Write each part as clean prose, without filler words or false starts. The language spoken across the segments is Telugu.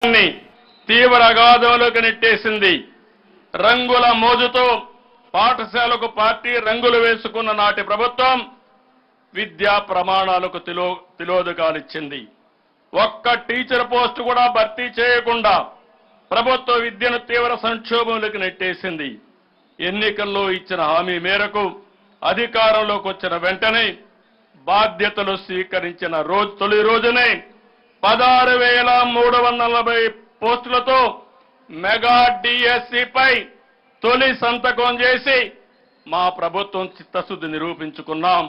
తీవ్ర అగాధంలోకి నెట్టేసింది. రంగుల మోజుతో పాఠశాలకు పార్టీ రంగులు వేసుకున్న నాటి ప్రభుత్వం విద్యా ప్రమాణాలకు తిలోదకాలిచ్చింది. ఒక్క టీచర్ పోస్టు కూడా భర్తీ చేయకుండా ప్రభుత్వ విద్యను తీవ్ర సంక్షోభంలోకి నెట్టేసింది. ఎన్నికల్లో ఇచ్చిన హామీ మేరకు అధికారంలోకి వచ్చిన వెంటనే బాధ్యతలు స్వీకరించిన తొలి రోజునే 16,340 పోస్టులతో మెగా డిఎస్సిపై తొలి సంతకం చేసి మా ప్రభుత్వం చిత్తశుద్ధి నిరూపించుకున్నాం.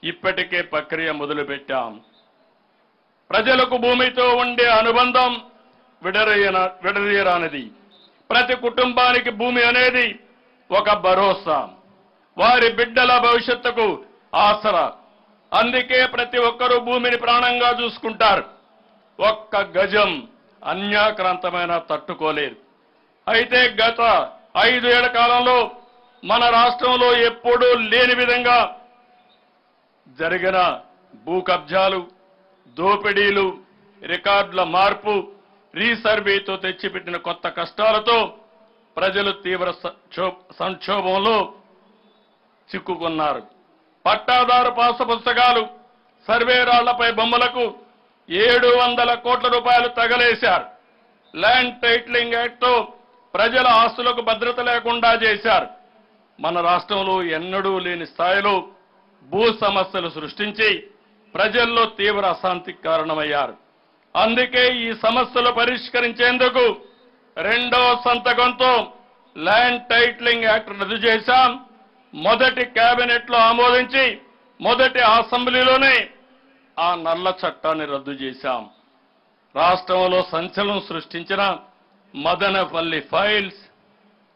ఇప్పటికే ప్రక్రియ మొదలుపెట్టాం. ప్రజలకు భూమితో ఉండే అనుబంధం విడదీయరానిది. ప్రతి కుటుంబానికి భూమి అనేది ఒక భరోసా, వారి బిడ్డల భవిష్యత్తుకు ఆసరా. అందుకే ప్రతి ఒక్కరూ భూమిని ప్రాణంగా చూసుకుంటారు. ఒక్క గజం అన్యాక్రాంతమైన తట్టుకోలేరు. అయితే గత 5 ఏళ్ల కాలంలో మన రాష్ట్రంలో ఎప్పుడూ లేని విధంగా జరిగిన భూ కబ్జాలు, దోపిడీలు, రికార్డుల మార్పు, రీసర్వేతో తెచ్చిపెట్టిన కొత్త కష్టాలతో ప్రజలు తీవ్ర సంక్షోభంలో చిక్కుకున్నారు. పట్టాదారు పాసు పుస్తకాలు, సర్వే రాళ్లపై బొమ్మలకు 700 కోట్ల రూపాయలు తగలేశారు. ల్యాండ్ టైటిలింగ్ యాక్ట్తో ప్రజల ఆస్తులకు భద్రత లేకుండా చేశారు. మన రాష్ట్రంలో ఎన్నడూ లేని స్థాయిలో భూ సమస్యలు సృష్టించి ప్రజల్లో తీవ్ర అశాంతికి కారణమయ్యారు. అందుకే ఈ సమస్యలు పరిష్కరించేందుకు రెండవ సంతకంతో ల్యాండ్ టైటిలింగ్ యాక్ట్ రద్దు చేశాం. మొదటి కేబినెట్లో ఆమోదించి మొదటి అసెంబ్లీలోనే ఆ నల్ల చట్టాన్ని రద్దు చేశాం. రాష్ట్రంలో సంచలనం సృష్టించిన మదనపల్లి ఫైల్స్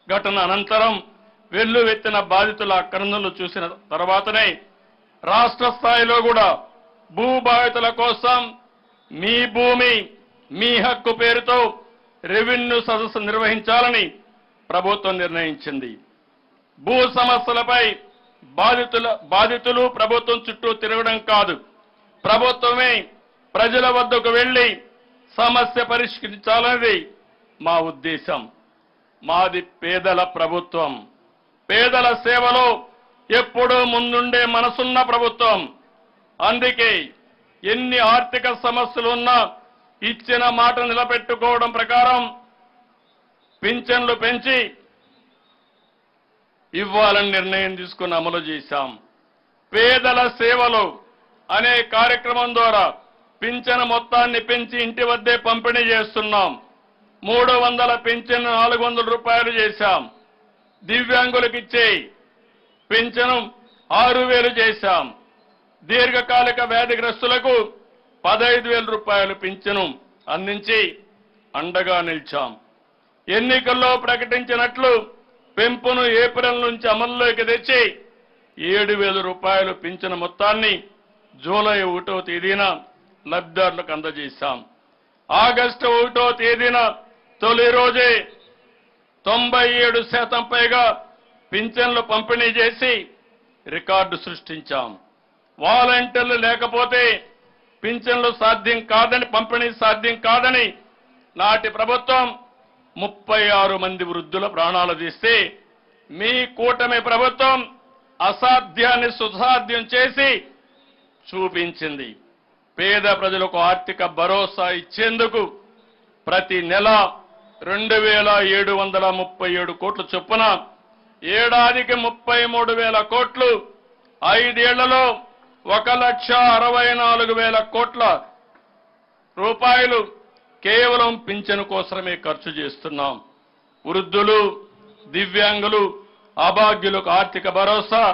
ఘటన అనంతరం వెల్లువెత్తిన బాధితుల ఆక్రందనలు చూసిన తర్వాతనే రాష్ట్ర స్థాయిలో కూడా భూ బాధితుల కోసం మీ భూమి మీ హక్కు పేరుతో రెవెన్యూ సదస్సు నిర్వహించాలని ప్రభుత్వం నిర్ణయించింది. భూ సమస్యలపై బాధితులు ప్రభుత్వం చుట్టూ తిరగడం కాదు, ప్రభుత్వమే ప్రజల వద్దకు వెళ్లి సమస్య పరిష్కరించాలనేది మా ఉద్దేశం. మాది పేదల ప్రభుత్వం. పేదల సేవలో ఎప్పుడూ ముందుండే మనసున్న ప్రభుత్వం. అందుకే ఎన్ని ఆర్థిక సమస్యలు ఉన్నా ఇచ్చిన మాట నిలబెట్టుకోవడం ప్రకారం పింఛన్లు పెంచి ఇవ్వాలని నిర్ణయం తీసుకుని అమలు చేశాం. పేదల సేవలు అనే కార్యక్రమం ద్వారా పింఛను మొత్తాన్ని పెంచి ఇంటి వద్దే పంపిణీ చేస్తున్నాం. 300 పింఛను 400 రూపాయలు చేశాం. దివ్యాంగులకు ఇచ్చే పింఛను 6,000 చేశాం. దీర్ఘకాలిక వ్యాధిగ్రస్తులకు 15,000 రూపాయలు పింఛను అందించి అండగా నిలిచాం. ఎన్నికల్లో ప్రకటించినట్లు పెంపును ఏప్రిల్ నుంచి అమల్లోకి తెచ్చి 7,000 రూపాయలు పింఛను మొత్తాన్ని జూలై 1వ తేదీన లబ్ధిదారులకు అందజేశాం. ఆగస్టు 1వ తేదీన తొలి రోజే 97% పైగా పింఛన్లు పంపిణీ చేసి రికార్డు సృష్టించాం. వాలంటీర్లు లేకపోతే పింఛన్లు సాధ్యం కాదని, పంపిణీ సాధ్యం కాదని నాటి ప్రభుత్వం 36 మంది వృద్ధుల ప్రాణాలు తీస్తే మీ కూటమి ప్రభుత్వం అసాధ్యాన్ని సుసాధ్యం చేసి చూపించింది. పేద ప్రజలకు ఆర్థిక భరోసా ఇచ్చేందుకు ప్రతి నెల 2,737 కోట్ల చొప్పున ఏడాదికి 33,000 కోట్లు, 5 ఏళ్లలో 1,64,000 కోట్ల రూపాయలు కేవలం పింఛను కోసమే ఖర్చు చేస్తున్నాం. వృద్ధులు, దివ్యాంగులు, అభాగ్యులకు ఆర్థిక భరోసా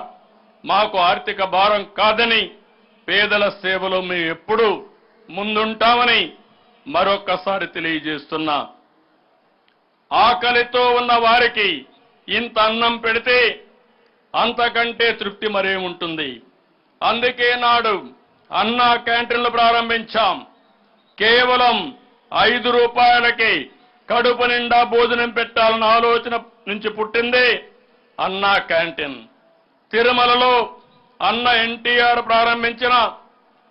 మాకు ఆర్థిక భారం కాదని, పేదల సేవలో మేము ఎప్పుడూ ముందుంటామని మరొక్కసారి తెలియజేస్తున్నా. ఆకలితో ఉన్న వారికి ఇంత అన్నం పెడితే అంతకంటే తృప్తి మరేముంటుంది. అందుకే నాడు అన్నా క్యాంటీన్లు ప్రారంభించాం. కేవలం 5 రూపాయలకి కడుపు నిండా భోజనం పెట్టాలన్న ఆలోచన నుంచి పుట్టింది అన్నా క్యాంటీన్. తిరుమలలో అన్న ఎన్టీఆర్ ప్రారంభించిన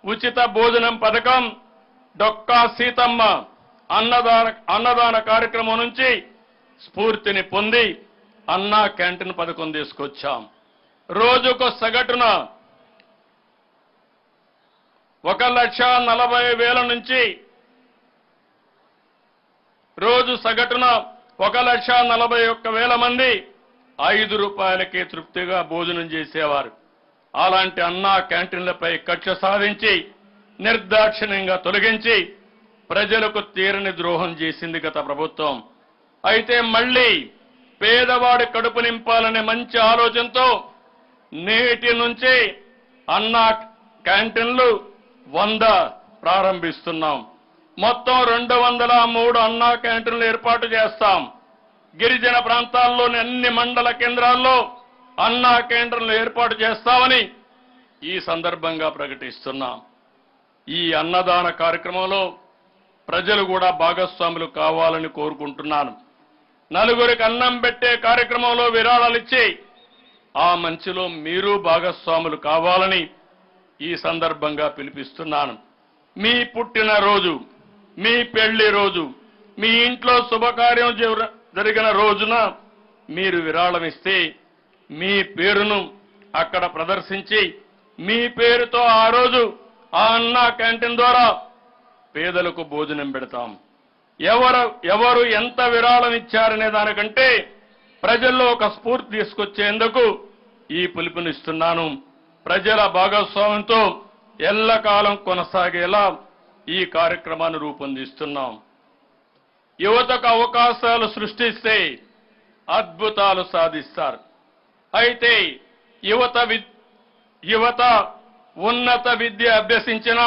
ఉచిత భోజనం పథకం డొక్కా సీతమ్మ అన్నదాన కార్యక్రమం నుంచి స్ఫూర్తిని పొంది అన్నా క్యాంటీన్ పథకం తీసుకొచ్చాం. రోజుకు సగటున 1,40,000 నుంచి రోజు సగటున 1,41,000 మంది 5 రూపాయలకే తృప్తిగా భోజనం చేసేవారు. అలాంటి అన్నా క్యాంటీన్లపై కక్ష సాధించి నిర్దాక్షిణ్యంగా తొలగించి ప్రజలకు తీరని ద్రోహం చేసింది గత ప్రభుత్వం. అయితే మళ్ళీ పేదవాడి కడుపు నింపాలనే మంచి ఆలోచనతో నేటి నుంచి అన్నా క్యాంటీన్లు 100 ప్రారంభిస్తున్నాం. మొత్తం 203 అన్నా క్యాంటీన్లు ఏర్పాటు చేస్తాం. గిరిజన ప్రాంతాల్లోని అన్ని మండల కేంద్రాల్లో అన్నా క్యాంటీన్లు ఏర్పాటు చేస్తామని ఈ సందర్భంగా ప్రకటిస్తున్నాం. ఈ అన్నదాన కార్యక్రమంలో ప్రజలు కూడా భాగస్వాములు కావాలని కోరుకుంటున్నాను. నలుగురికి అన్నం పెట్టే కార్యక్రమంలో విరాళాలు ఇచ్చి ఆ మంచిలో మీరు భాగస్వాములు కావాలని ఈ సందర్భంగా పిలిపిస్తున్నాను. మీ పుట్టినరోజు, మీ పెళ్లి రోజు, మీ ఇంట్లో శుభకార్యం జరిగిన రోజున మీరు విరాళం ఇస్తే మీ పేరును అక్కడ ప్రదర్శించి మీ పేరుతో ఆ రోజు ఆ అన్నా క్యాంటీన్ ద్వారా పేదలకు భోజనం పెడతాం. ఎవరు ఎంత విరాళం ఇచ్చారనే దానికంటే ప్రజల్లో ఒక స్ఫూర్తి తీసుకొచ్చేందుకు ఈ పిలుపునిస్తున్నాను. ప్రజల భాగస్వామ్యంతో ఎల్లకాలం కొనసాగేలా ఈ కార్యక్రమాన్ని రూపొందిస్తున్నాం. యువతకు అవకాశాలు సృష్టిస్తే అద్భుతాలు సాధిస్తారు. అయితే యువత ఉన్నత విద్య అభ్యసించిన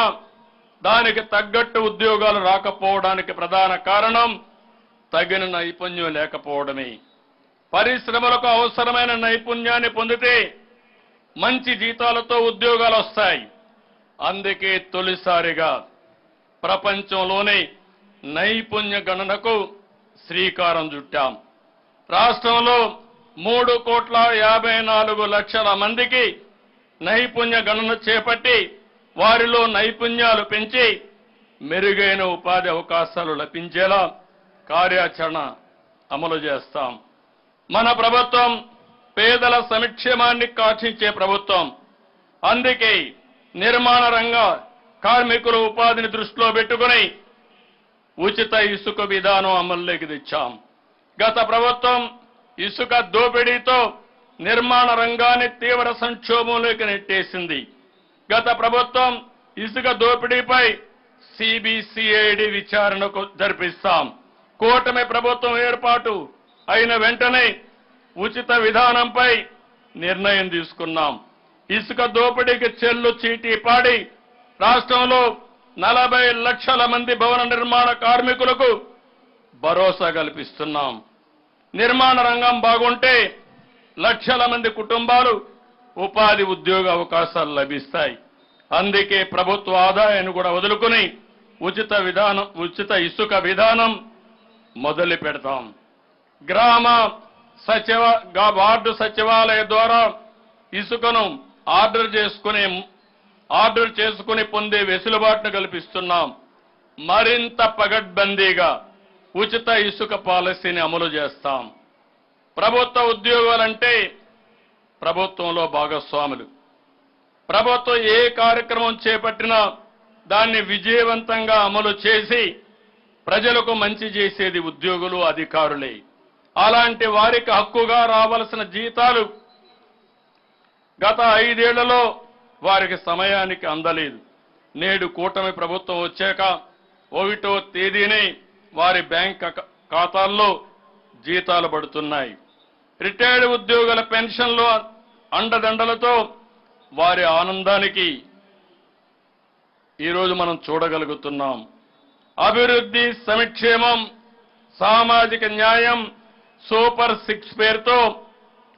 దానికి తగ్గట్టు ఉద్యోగాలు రాకపోవడానికి ప్రధాన కారణం తగిన నైపుణ్యం లేకపోవడమే. పరిశ్రమలకు అవసరమైన నైపుణ్యాన్ని పొందితే మంచి జీతాలతో ఉద్యోగాలు వస్తాయి. అందుకే తొలిసారిగా ప్రపంచంలోనే నైపుణ్య గణనకు శ్రీకారం చుట్టాం. రాష్ట్రంలో 3,54,00,000 మందికి నైపుణ్య గణన చేపట్టి వారిలో నైపుణ్యాలు పెంచి మెరుగైన ఉపాధి అవకాశాలు లభించేలా కార్యాచరణ అమలు చేస్తాం. మన ప్రభుత్వం పేదల సంక్షేమాన్ని కాక్షించే ప్రభుత్వం. అందుకే నిర్మాణ రంగ కార్మికుల ఉపాధిని దృష్టిలో పెట్టుకుని ఉచిత ఇసుక విధానం అమల్లోకి తెచ్చాం. గత ప్రభుత్వం ఇసుక దోపిడీతో నిర్మాణ రంగాన్ని తీవ్ర సంక్షోభంలోకి నెట్టేసింది. గత ప్రభుత్వం ఇసుక దోపిడీపై సిబిసిఐడి విచారణకు జరిపిస్తాం. కూటమి ప్రభుత్వం ఏర్పాటు అయిన వెంటనే ఉచిత విధానంపై నిర్ణయం తీసుకున్నాం. ఇసుక దోపిడీకి చెల్లు చీటీ పాడి రాష్ట్రంలో 40 లక్షల మంది భవన నిర్మాణ కార్మికులకు భరోసా కల్పిస్తున్నాం. నిర్మాణ రంగం బాగుంటే లక్షల మంది కుటుంబాలు ఉపాధి ఉద్యోగ అవకాశాలు లభిస్తాయి. అందుకే ప్రభుత్వ ఆదాయాన్ని కూడా వదులుకుని ఉచిత ఇసుక విధానం మొదలు పెడతాం. వార్డు సచివాలయ ద్వారా ఇసుకను ఆర్డర్ చేసుకుని పొందే వెసులుబాటును కల్పిస్తున్నాం. మరింత పగడ్బందీగా ఉచిత ఇసుక పాలసీని అమలు చేస్తాం. ప్రభుత్వ ఉద్యోగాలంటే ప్రభుత్వంలో భాగస్వాములు. ప్రభుత్వం ఏ కార్యక్రమం చేపట్టినా దాన్ని విజయవంతంగా అమలు చేసి ప్రజలకు మంచి చేసేది ఉద్యోగులు, అధికారులే. అలాంటి వారికి హక్కుగా రావాల్సిన జీతాలు గత 5 ఏళ్లలో వారికి సమయానికి అందలేదు. నేడు కూటమి ప్రభుత్వం వచ్చాక 1వ తేదీనే వారి బ్యాంక్ ఖాతాల్లో జీతాలు పడుతున్నాయి. రిటైర్డ్ ఉద్యోగుల పెన్షన్లు అండదండలతో వారి ఆనందానికి ఈరోజు మనం చూడగలుగుతున్నాం. అభివృద్ధి, సంక్షేమం, సామాజిక న్యాయం, సూపర్ 6 పేరుతో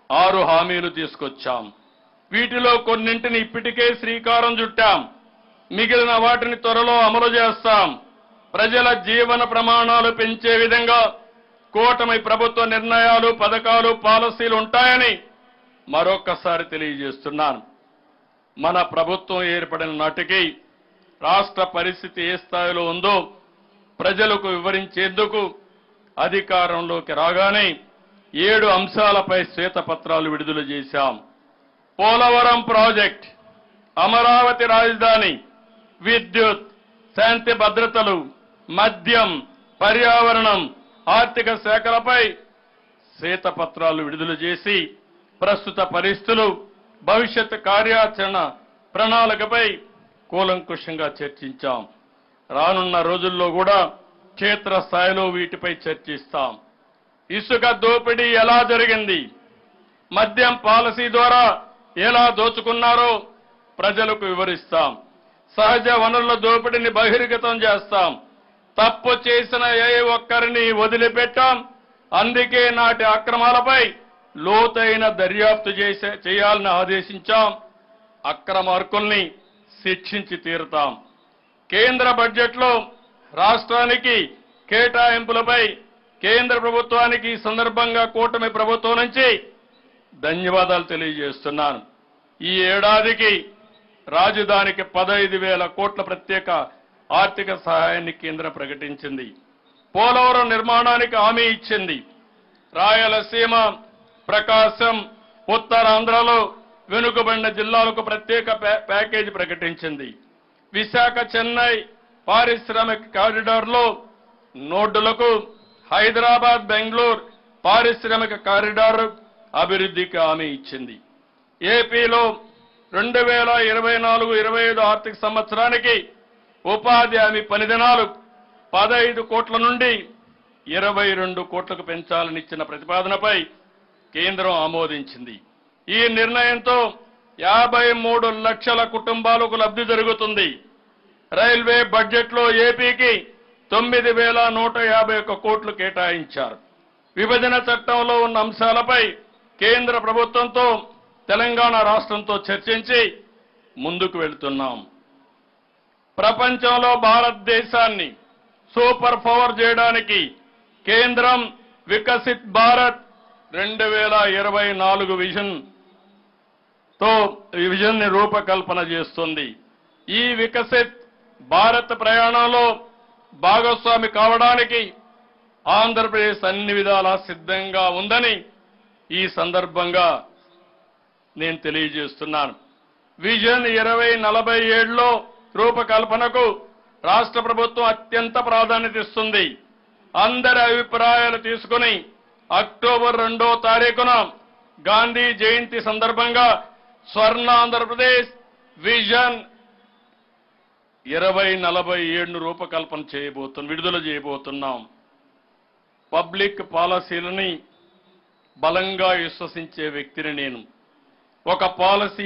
6 హామీలు తీసుకొచ్చాం. వీటిలో కొన్నింటిని ఇప్పటికే శ్రీకారం చుట్టాం. మిగిలిన వాటిని త్వరలో అమలు చేస్తాం. ప్రజల జీవన ప్రమాణాలు పెంచే విధంగా కూటమి ప్రభుత్వ నిర్ణయాలు, పథకాలు, పాలసీలు ఉంటాయని మరొక్కసారి తెలియజేస్తున్నాను. మన ప్రభుత్వం ఏర్పడిన నాటికి రాష్ట్ర పరిస్థితి ఏ స్థాయిలో ఉందో ప్రజలకు వివరించేందుకు అధికారంలోకి రాగానే 7 అంశాలపై శ్వేతపత్రాలు విడుదల చేశాం. పోలవరం ప్రాజెక్ట్, అమరావతి రాజధాని, విద్యుత్, శాంతి భద్రతలు, మద్యం, పర్యావరణం, ఆర్థిక శాఖలపై శ్వేతపత్రాలు విడుదల చేసి ప్రస్తుత పరిస్థితులు, భవిష్యత్ కార్యాచరణ ప్రణాళికపై కూలంకుషంగా చర్చించాం. రానున్న రోజుల్లో కూడా క్షేత్రస్థాయిలో వీటిపై చర్చిస్తాం. ఇసుక దోపిడీ ఎలా జరిగింది, మద్యం పాలసీ ద్వారా ఎలా దోచుకున్నారో ప్రజలకు వివరిస్తాం. సహజ వనరుల దోపిడీని బహిర్గతం చేస్తాం. తప్పు చేసిన ఏ ఒక్కరిని వదిలిపెట్టాం. అందుకే నాటి అక్రమాలపై లోతైన దర్యాప్తు చేయాలని ఆదేశించాం. అక్రమార్కుల్ని శిక్షించి తీరుతాం. కేంద్ర బడ్జెట్లో రాష్ట్రానికి కేటాయింపులపై కేంద్ర ప్రభుత్వానికి ఈ సందర్భంగా కూటమి ప్రభుత్వం నుంచి ధన్యవాదాలు తెలియజేస్తున్నాను. ఈ ఏడాదికి రాజధానికి 15,000 కోట్ల ప్రత్యేక ఆర్థిక సహాయాన్ని కేంద్రం ప్రకటించింది. పోలవరం నిర్మాణానికి హామీ ఇచ్చింది. రాయలసీమ, ప్రకాశం, ఉత్తరాంధ్రలో వెనుకబడిన జిల్లాలకు ప్రత్యేక ప్యాకేజీ ప్రకటించింది. విశాఖ, చెన్నై పారిశ్రామిక కారిడార్లో నోడ్డులకు హైదరాబాద్, బెంగళూరు పారిశ్రామిక కారిడార్ అభివృద్ధికి హామీ ఇచ్చింది. ఏపీలో 2024-25 ఆర్థిక సంవత్సరానికి ఉపాధి హామీ పని దినాలు 15 కోట్ల నుండి 22 కోట్లకు పెంచాలని ఇచ్చిన ప్రతిపాదనపై కేంద్రం ఆమోదించింది. ఈ నిర్ణయంతో 53 లక్షల కుటుంబాలకు లబ్ధి జరుగుతుంది. రైల్వే బడ్జెట్లో ఏపీకి 9,151 కోట్లు కేటాయించారు. విభజన చట్టంలో ఉన్న అంశాలపై కేంద్ర ప్రభుత్వంతో తెలంగాణ రాష్ట్రంతో చర్చించి ముందుకు వెళ్తున్నాం. ప్రపంచంలో భారతదేశాన్ని సూపర్ పవర్ చేయడానికి కేంద్రం వికసిత్ భారత్ 2024 విజన్ ని రూపకల్పన చేస్తుంది. ఈ వికసిత్ భారత్ ప్రయాణంలో భాగస్వామి కావడానికి ఆంధ్రప్రదేశ్ అన్ని విధాలా సిద్ధంగా ఉందని ఈ సందర్భంగా నేను తెలియజేస్తున్నాను. విజన్ 2047లో రూపకల్పనకు రాష్ట్ర ప్రభుత్వం అత్యంత ప్రాధాన్యత ఇస్తుంది. అందరి అభిప్రాయాలు తీసుకుని అక్టోబర్ 2వ తారీఖున గాంధీ జయంతి సందర్భంగా స్వర్ణ ఆంధ్రప్రదేశ్ విజన్ 2047ను రూపకల్పన విడుదల చేయబోతున్నాం. పబ్లిక్ పాలసీలని బలంగా విశ్వసించే వ్యక్తిని నేను. ఒక పాలసీ